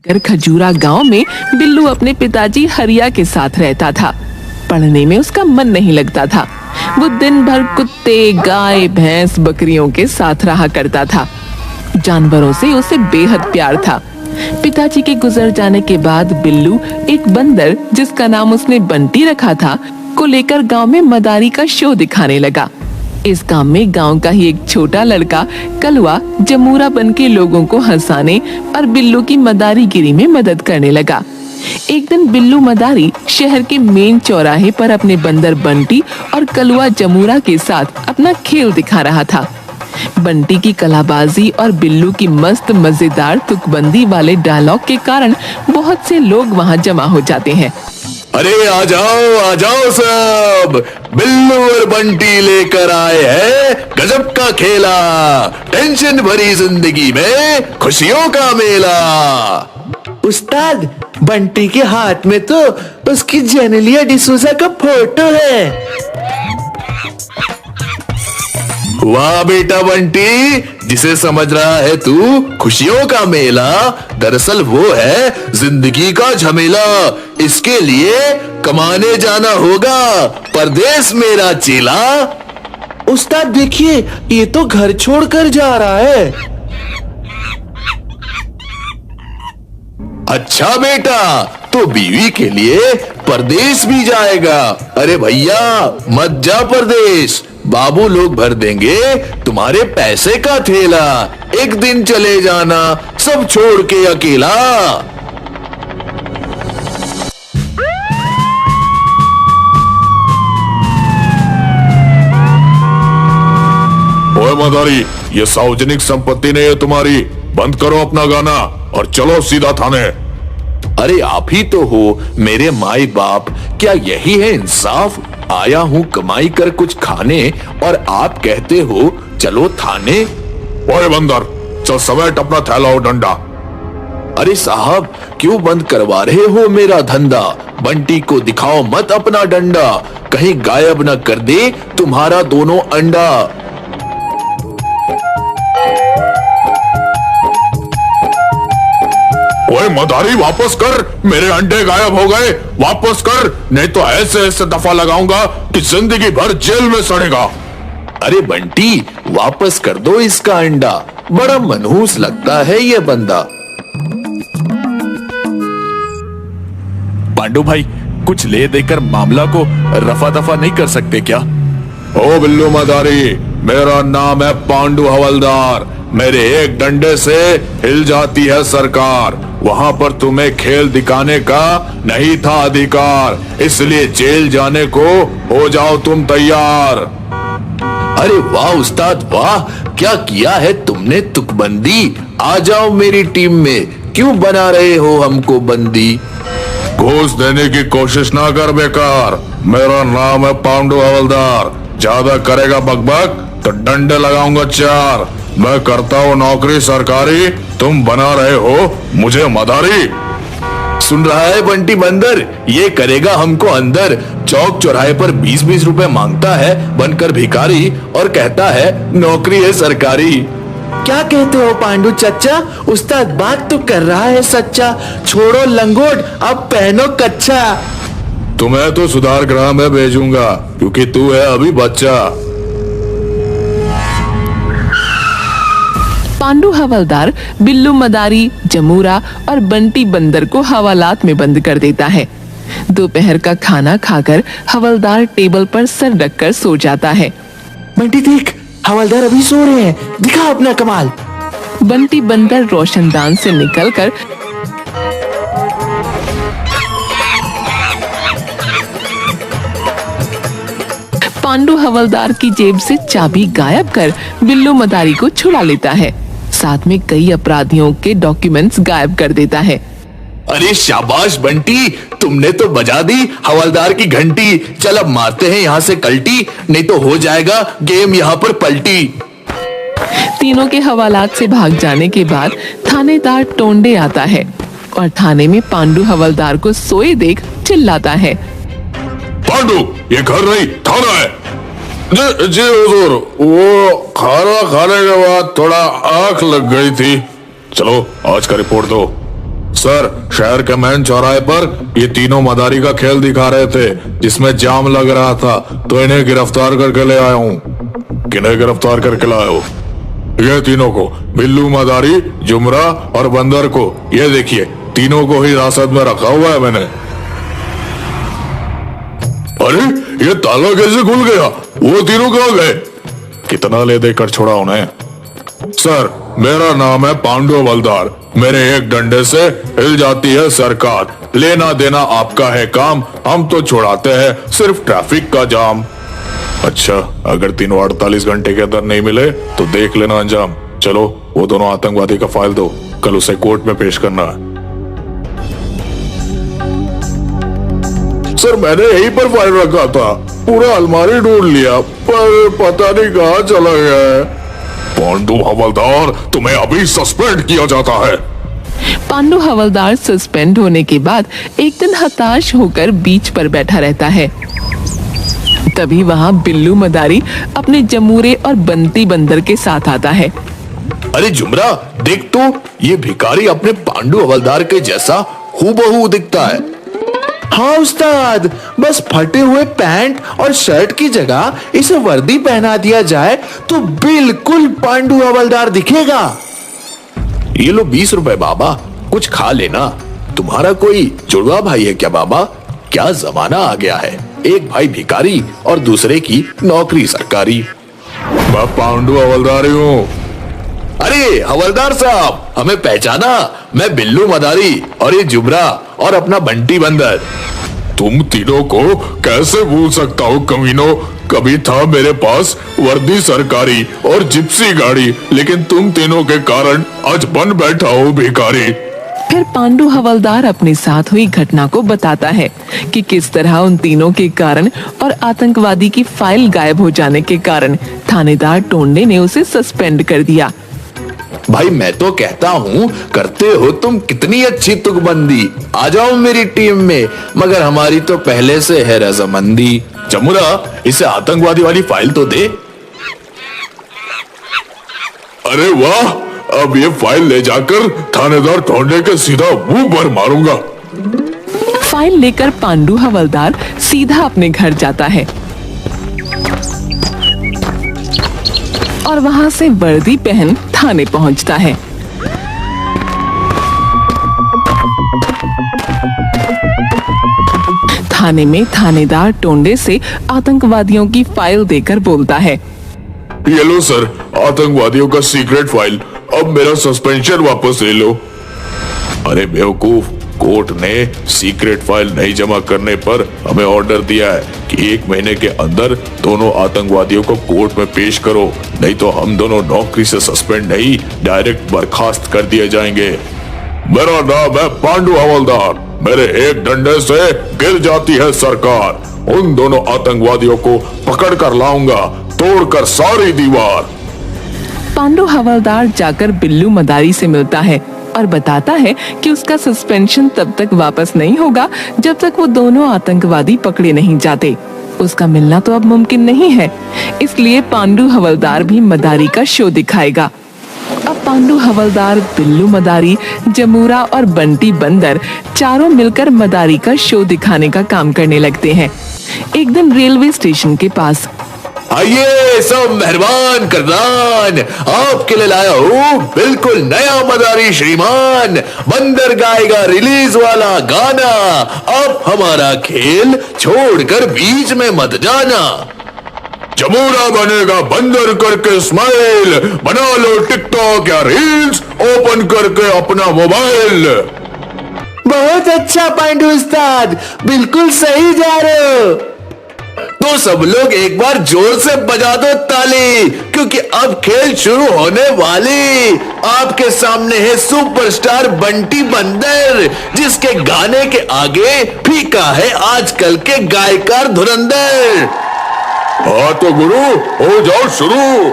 कर खजूरा गांव में बिल्लू अपने पिताजी हरिया के साथ रहता था। पढ़ने में उसका मन नहीं लगता था। वो दिन भर कुत्ते, गाय, भैंस, बकरियों के साथ रहा करता था। जानवरों से उसे बेहद प्यार था। पिताजी के गुजर जाने के बाद बिल्लू एक बंदर, जिसका नाम उसने बंटी रखा था, को लेकर गांव में मदारी का शो दिखाने लगा। इस काम में गांव का ही एक छोटा लड़का कलवा जमूरा बनके लोगों को हंसाने और बिल्लू की मदारीगिरी में मदद करने लगा। एक दिन बिल्लू मदारी शहर के मेन चौराहे पर अपने बंदर बंटी और कलवा जमूरा के साथ अपना खेल दिखा रहा था। बंटी की कलाबाजी और बिल्लू की मस्त मजेदार तुकबंदी वाले डायलॉग के कारण बहुत से लोग वहां जमा हो जाते हैं। अरे आ जाओ सब, बिल्लू और बंटी लेकर आए हैं गजब का खेला, टेंशन भरी जिंदगी में खुशियों का मेला। उस्ताद, बंटी के हाथ में तो उसकी जेनेलिया डिसूजा का फोटो है। वाह बेटा बंटी, जिसे समझ रहा है तू खुशियों का मेला, दरअसल वो है जिंदगी का झमेला। इसके लिए कमाने जाना होगा परदेस मेरा चेला। उस्ताद देखिए, ये तो घर छोड़कर जा रहा है। अच्छा बेटा, तो बीवी के लिए परदेश भी जाएगा। अरे भैया मत जा परदेश, बाबू लोग भर देंगे तुम्हारे पैसे का थैला। एक दिन चले जाना सब छोड़ के अकेला। ओए मदारी, ये सार्वजनिक संपत्ति नहीं है तुम्हारी। बंद करो अपना गाना और चलो सीधा थाने। अरे आप ही तो हो मेरे माई बाप, क्या यही है इंसाफ? आया हूँ कमाई कर कुछ खाने और आप कहते हो चलो थाने। ओए बंदर, चल समेट अपना थैला और डंडा। अरे साहब, क्यों बंद करवा रहे हो मेरा धंधा? बंटी को दिखाओ मत अपना डंडा, कहीं गायब न कर दे तुम्हारा दोनों अंडा। ओए मदारी, वापस कर, मेरे अंडे गायब हो गए, वापस कर, नहीं तो ऐसे ऐसे दफा लगाऊंगा कि जिंदगी भर जेल में सड़ेगा। अरे बंटी, वापस कर दो इसका अंडा, बड़ा मनहूस लगता है ये बंदा। पांडु भाई, कुछ ले देकर मामला को रफा दफा नहीं कर सकते क्या? ओ बिल्लू मदारी, मेरा नाम है पांडु हवलदार। मेरे एक डंडे से हिल जाती है सरकार। वहां पर तुम्हें खेल दिखाने का नहीं था अधिकार, इसलिए जेल जाने को हो जाओ तुम तैयार। अरे वाह उस्ताद वाह, क्या किया है तुमने तुकबंदी। आ जाओ मेरी टीम में, क्यों बना रहे हो हमको बंदी? घूस देने की कोशिश ना कर बेकार, मेरा नाम है पांडु हवलदार। ज्यादा करेगा बकबक तो डंडे लगाऊंगा चार। मैं करता हूँ नौकरी सरकारी, तुम बना रहे हो मुझे मदारी। सुन रहा है बंटी बंदर, ये करेगा हमको अंदर। चौक चौराहे पर 20-20 रुपए मांगता है बनकर भिखारी और कहता है नौकरी है सरकारी। क्या कहते हो पांडु चच्चा? उस्ताद बात तो कर रहा है सच्चा। छोड़ो लंगोट, अब पहनो कच्चा। तुम्हें तो सुधार गृह में भेजूंगा क्योंकि तू है अभी बच्चा। पांडु हवलदार बिल्लू मदारी, जमूरा और बंटी बंदर को हवालात में बंद कर देता है। दोपहर का खाना खाकर हवलदार टेबल पर सर रखकर सो जाता है। बंटी देख, हवलदार अभी सो रहे हैं, दिखा अपना कमाल। बंटी बंदर रोशनदान से निकलकर पांडु हवलदार की जेब से चाबी गायब कर बिल्लू मदारी को छुड़ा लेता है। साथ में कई अपराधियों के डॉक्यूमेंट्स गायब कर देता है। अरे शाबाश बंटी, तुमने तो बजा दी हवलदार की घंटी। चल अब मारते हैं यहाँ से कल्टी, नहीं तो हो जाएगा गेम यहाँ पर पलटी। तीनों के हवालात से भाग जाने के बाद थानेदार टोंडे आता है और थाने में पांडु हवलदार को सोए देख चिल्लाता है, पांडु, ये घर नहीं थाना है। जी हुजूर, वो खाना खाने के बाद थोड़ा आंख लग गई थी। चलो आज का रिपोर्ट दो। सर, शहर के मेन चौराहे पर ये तीनों मदारी का खेल दिखा रहे थे जिसमें जाम लग रहा था, तो इन्हें गिरफ्तार करके ले आया हूँ। किन्हें गिरफ्तार करके लाए हो? ये तीनों को, बिल्लू, मदारी, जुमरा और बंदर को। ये देखिए, तीनों को ही हिरासत में रखा हुआ है मैंने। अरे, ये ताला कैसे खुल गया? वो तीनों कहाँ गए? कितना ले देकर छोड़ा उन्हें? सर, मेरा नाम है पांडु हवलदार। मेरे एक डंडे से हिल जाती है सरकार। लेना देना आपका है काम, हम तो छुड़ाते हैं सिर्फ ट्रैफिक का जाम। अच्छा, अगर तीनों 48 घंटे के अंदर नहीं मिले तो देख लेना अंजाम। चलो, वो दोनों आतंकवादी का फाइल दो, कल उसे कोर्ट में पेश करना है। सर, मैंने यहीं पर फाइल रखा था, पूरा अलमारी ढूंढ लिया पर पता नहीं कहाँ चला गया है। पांडु हवलदार, तुम्हें अभी सस्पेंड किया जाता है। पांडु हवलदार सस्पेंड होने के बाद एक दिन हताश होकर बीच पर बैठा रहता है। तभी वहाँ बिल्लू मदारी अपने जमूरे और बंटी बंदर के साथ आता है। अरे जुमरा, देख तो, ये भिखारी अपने पांडु हवलदार के जैसा हूबहू दिखता है। हाँ उस्ताद, बस फटे हुए पैंट और शर्ट की जगह इसे वर्दी पहना दिया जाए तो बिल्कुल पांडु हवलदार दिखेगा। ये लो 20 रुपए बाबा, कुछ खा लेना। तुम्हारा कोई जुड़वा भाई है क्या बाबा? क्या जमाना आ गया है, एक भाई भिखारी और दूसरे की नौकरी सरकारी। मैं पांडु हवलदार ही हूँ। अरे हवलदार साहब, हमें पहचाना? मैं बिल्लू मदारी और ये जुमरा और अपना बंटी बंदर। तुम तीनों को कैसे भूल सकता हूँ कमीनों? कभी था मेरे पास वर्दी सरकारी और जिप्सी गाड़ी, लेकिन तुम तीनों के कारण आज बन बैठा हूँ भिखारी। फिर पांडु हवलदार अपने साथ हुई घटना को बताता है कि किस तरह उन तीनों के कारण और आतंकवादी की फाइल गायब हो जाने के कारण थानेदार टोंडे ने उसे सस्पेंड कर दिया। भाई मैं तो कहता हूँ, करते हो तुम कितनी अच्छी तुकबंदी। आ जाओ मेरी टीम में, मगर हमारी तो पहले से है रजामंदी। जमुरा, इसे आतंकवादी वाली फाइल तो दे। अरे वाह, अब ये फाइल ले जाकर थानेदार टोंडे के सीधा मुंह पर मारूंगा। फाइल लेकर पांडु हवलदार सीधा अपने घर जाता है और वहां से वर्दी पहन थाने पहुंचता है। थाने में थानेदार टोंडे से आतंकवादियों की फाइल देकर बोलता है, ये लो सर, आतंकवादियों का सीक्रेट फाइल, अब मेरा सस्पेंशन वापस ले लो। अरे बेवकूफ, कोर्ट ने सीक्रेट फाइल नहीं जमा करने पर हमें ऑर्डर दिया है कि 1 महीने के अंदर दोनों आतंकवादियों को कोर्ट में पेश करो, नहीं तो हम दोनों नौकरी से सस्पेंड नहीं, डायरेक्ट बर्खास्त कर दिए जाएंगे। मेरा नाम है पांडु हवलदार। मेरे एक डंडे से गिर जाती है सरकार। उन दोनों आतंकवादियों को पकड़ कर लाऊंगा, तोड़कर सारी दीवार। पांडु हवलदार जाकर बिल्लू मदारी से मिलता है और बताता है कि उसका सस्पेंशन तब तक वापस नहीं होगा जब तक वो दोनों आतंकवादी पकड़े नहीं जाते। उसका मिलना तो अब मुमकिन नहीं है, इसलिए पांडु हवलदार भी मदारी का शो दिखाएगा। अब पांडु हवलदार, बिल्लू मदारी, जमूरा और बंटी बंदर चारों मिलकर मदारी का शो दिखाने का काम करने लगते हैं। एक दिन रेलवे स्टेशन के पास, आइए सब मेहरबान करदान, आपके लिए लाया हूँ बिल्कुल नया मदारी श्रीमान। बंदर गाएगा रिलीज वाला गाना, अब हमारा खेल छोड़कर बीच में मत जाना। जमूरा बनेगा बंदर करके स्माइल, बना लो टिकटॉक या रील्स, ओपन करके अपना मोबाइल। बहुत अच्छा पांडु उस्ताद, बिल्कुल सही जा रहे हो। तो सब लोग एक बार जोर से बजा दो ताली, क्योंकि अब खेल शुरू होने वाली। आपके सामने है सुपरस्टार बंटी बंदर, जिसके गाने के आगे फीका है आजकल के गायकार धुरंधर। हाँ तो गुरु, हो जाओ शुरू।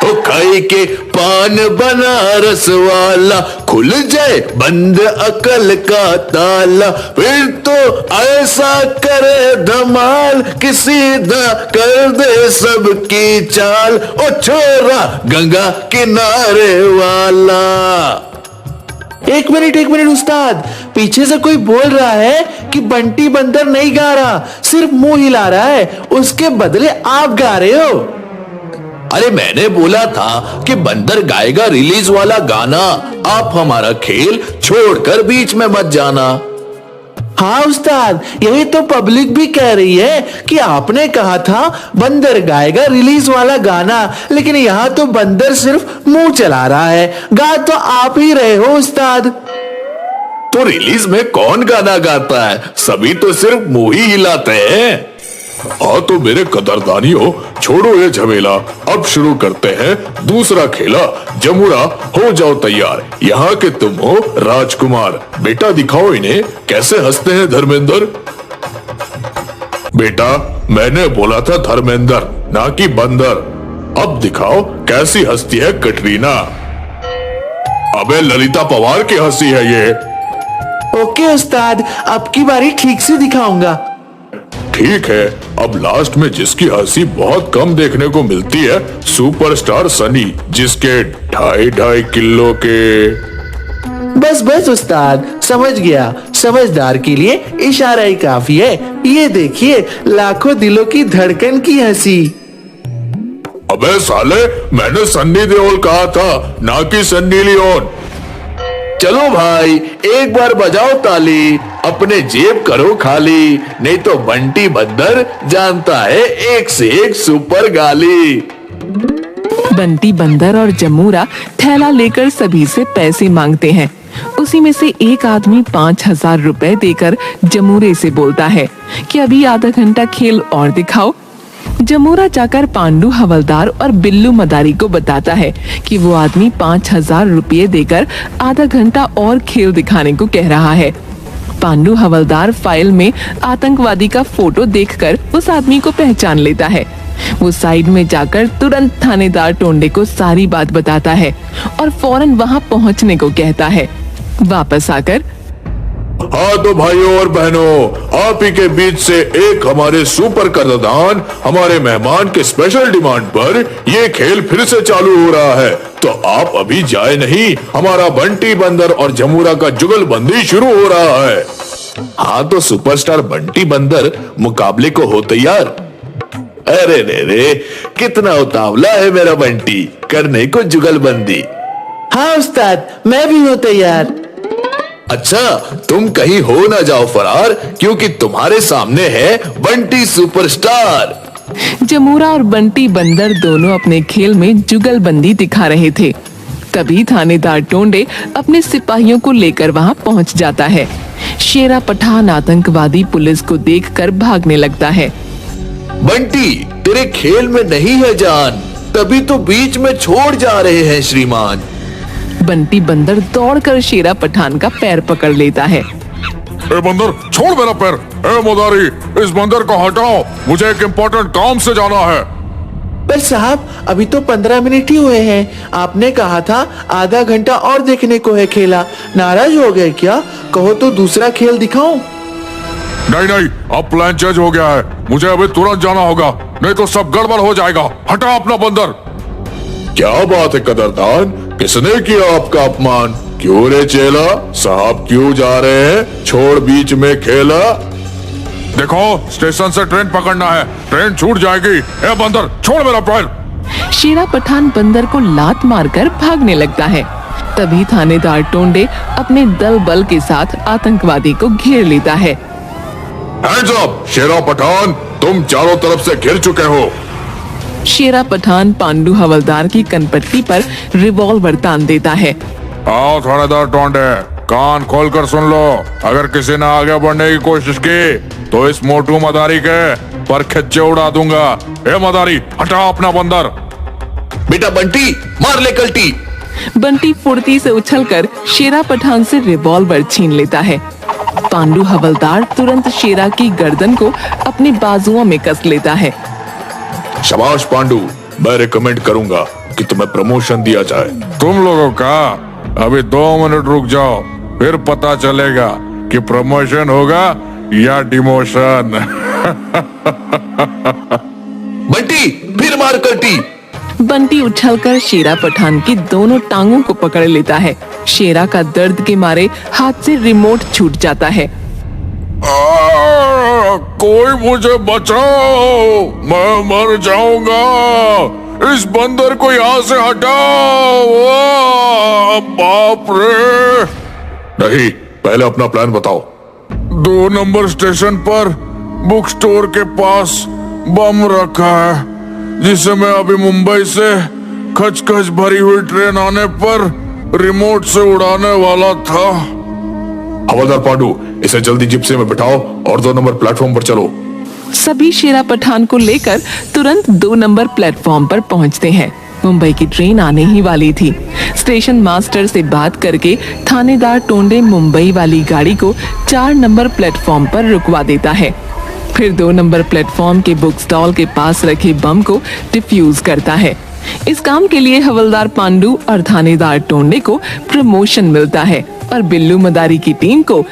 तो खाई के पान बनारस वाला, खुल जाए बंद अकल का ताला, फिर तो ऐसा करे धमाल कि सीधा कर दे सबकी चाल। ओ छोरा गंगा किनारे वाला। एक मिनट उस्ताद, पीछे से कोई बोल रहा है कि बंटी बंदर नहीं गा रहा, सिर्फ मुंह हिला रहा है, उसके बदले आप गा रहे हो। अरे मैंने बोला था कि बंदर गाएगा रिलीज वाला गाना, आप हमारा खेल छोड़कर बीच में मत जाना। हाँ उस्ताद, यही तो पब्लिक भी कह रही है कि आपने कहा था बंदर गाएगा रिलीज वाला गाना, लेकिन यहाँ तो बंदर सिर्फ मुंह चला रहा है, गा तो आप ही रहे हो उस्ताद। तो रिलीज में कौन गाना गाता है, सभी तो सिर्फ मुंह ही हिलाते हैं। हाँ तो मेरे कदरदानियों, छोड़ो ये झमेला, अब शुरू करते हैं दूसरा खेला। जमुरा हो जाओ तैयार, यहाँ के तुम हो राजकुमार। बेटा दिखाओ इन्हें कैसे हंसते हैं धर्मेंद्र। बेटा मैंने बोला था धर्मेंद्र, ना कि बंदर। अब दिखाओ कैसी हंसती है कटरीना। अबे ललिता पवार की हंसी है ये। ओके उस्ताद, अब की बारी ठीक से दिखाऊंगा। ठीक है, अब लास्ट में जिसकी हंसी बहुत कम देखने को मिलती है, सुपरस्टार सनी, जिसके 2.5 किलो के। बस उस्ताद, समझ गया, समझदार के लिए इशारा ही काफी है। ये देखिए, लाखों दिलों की धड़कन की हंसी। अबे साले, मैंने सन्नी देओल कहा था, ना कि सन्नी लियोन। चलो भाई, एक बार बजाओ ताली, अपने जेब करो खाली, नहीं तो बंटी बंदर जानता है एक से एक सुपर गाली। बंटी बंदर और जमूरा थैला लेकर सभी से पैसे मांगते हैं। उसी में से एक आदमी 5,000 रुपए देकर जमूरे से बोलता है कि अभी आधा घंटा खेल और दिखाओ। जमूरा जाकर पांडू हवलदार और बिल्लू मदारी को बताता है कि वो आदमी 5,000 रुपये देकर आधा घंटा और खेल दिखाने को कह रहा है। पांडू हवलदार फाइल में आतंकवादी का फोटो देखकर उस आदमी को पहचान लेता है। वो साइड में जाकर तुरंत थानेदार टोंडे को सारी बात बताता है और फौरन वहां पहुंचने को कहता है। वापस आकर, हाँ तो भाइयों और बहनों, आप ही के बीच से एक हमारे सुपर कदरदान, हमारे मेहमान के स्पेशल डिमांड पर ये खेल फिर से चालू हो रहा है, तो आप अभी जाए नहीं, हमारा बंटी बंदर और जमूरा का जुगलबंदी शुरू हो रहा है। हाँ तो सुपरस्टार बंटी बंदर मुकाबले को हो तैयार। अरे रे, कितना उतावला है मेरा बंटी, करने को जुगलबंदी। हाँ उस्ताद, मैं भी हूँ तैयार। अच्छा, तुम कहीं हो ना जाओ फरार, क्योंकि तुम्हारे सामने है बंटी सुपरस्टार। जमूरा और बंटी बंदर दोनों अपने खेल में जुगलबंदी दिखा रहे थे। तभी थानेदार टोंडे अपने सिपाहियों को लेकर वहां पहुंच जाता है। शेरा पठान आतंकवादी पुलिस को देखकर भागने लगता है। बंटी, तेरे खेल में नहीं है जान, तभी तो बीच में छोड़ जा रहे हैं श्रीमान। बंटी बंदर दौड़कर शेरा पठान का पैर पकड़ लेता है। ए बंदर, छोड़ मेरा पैर। ए मदारी, इस बंदर को हटाओ, मुझे एक इम्पोर्टेंट काम से जाना है। पर साहब, अभी तो 15 मिनट ही हुए हैं, आपने कहा था आधा घंटा और देखने को है खेला, नाराज हो गए क्या? कहो तो दूसरा खेल दिखाऊं? नहीं, अब प्लान चेंज हो गया है, मुझे अभी तुरंत जाना होगा, नहीं तो सब गड़बड़ हो जाएगा। हटा अपना बंदर। क्या बात है कदरदान, किसने किया आपका अपमान? क्यों रे चेला, साहब क्यों जा रहे हैं, छोड़ बीच में खेला। देखो, स्टेशन से ट्रेन पकड़ना है, ट्रेन छूट जाएगी। ए बंदर, छोड़ मेरा पैर। शेरा पठान बंदर को लात मारकर भागने लगता है। तभी थानेदार टोंडे अपने दल बल के साथ आतंकवादी को घेर लेता है। हैंड्स अप, शेरा पठान, तुम चारों तरफ से घिर चुके हो। शेरा पठान पांडू हवलदार की कनपट्टी पर रिवॉल्वर तान देता है। आओ थानेदार टोंडे, कान खोलकर सुन लो, अगर किसी ने आगे बढ़ने की कोशिश की तो इस मोटू मदारी के पर खच्चे उड़ा दूंगा। ए मदारी, हटा अपना बंदर। बेटा बंटी, मार ले कल्टी। बंटी फुर्ती से उछलकर शेरा पठान से रिवॉल्वर छीन लेता है। पांडू हवलदार तुरंत शेरा की गर्दन को अपनी बाजुओं में कस लेता है। शाबाश पांडू, मैं रिकमेंड करूंगा कि तुम्हें प्रमोशन दिया जाए। तुम लोगों का अभी 2 मिनट रुक जाओ, फिर पता चलेगा कि प्रमोशन होगा या डिमोशन। बंटी, फिर मार कल्टी। बंटी उछलकर शेरा पठान की दोनों टांगों को पकड़ लेता है शेरा का दर्द के मारे हाथ से रिमोट छूट जाता है। कोई मुझे बचाओ, मैं मर जाऊंगा। इस बंदर को यहाँ से हटाओ। बाप रे। नहीं, पहले अपना प्लान बताओ। 2 नंबर स्टेशन पर बुक स्टोर के पास बम रखा है, जिसे मैं अभी मुंबई से खचखच भरी हुई ट्रेन आने पर रिमोट से उड़ाने वाला था। हवलदार पांडू, इसे जल्दी जिप्सी में बिठाओ और 2 नंबर प्लेटफॉर्म पर चलो। सभी शेरा पठान को लेकर तुरंत 2 नंबर प्लेटफॉर्म पर पहुंचते हैं। मुंबई की ट्रेन आने ही वाली थी। स्टेशन मास्टर से बात करके थानेदार टोंडे मुंबई वाली गाड़ी को 4 नंबर प्लेटफॉर्म पर रुकवा देता है। फिर 2 नंबर प्लेटफॉर्म के बुक स्टॉल के पास रखे बम को डिफ्यूज करता है। इस काम के लिए हवलदार पांडू और थानेदार टोंडे को प्रमोशन मिलता है और बिल्लू मदारी की टीम को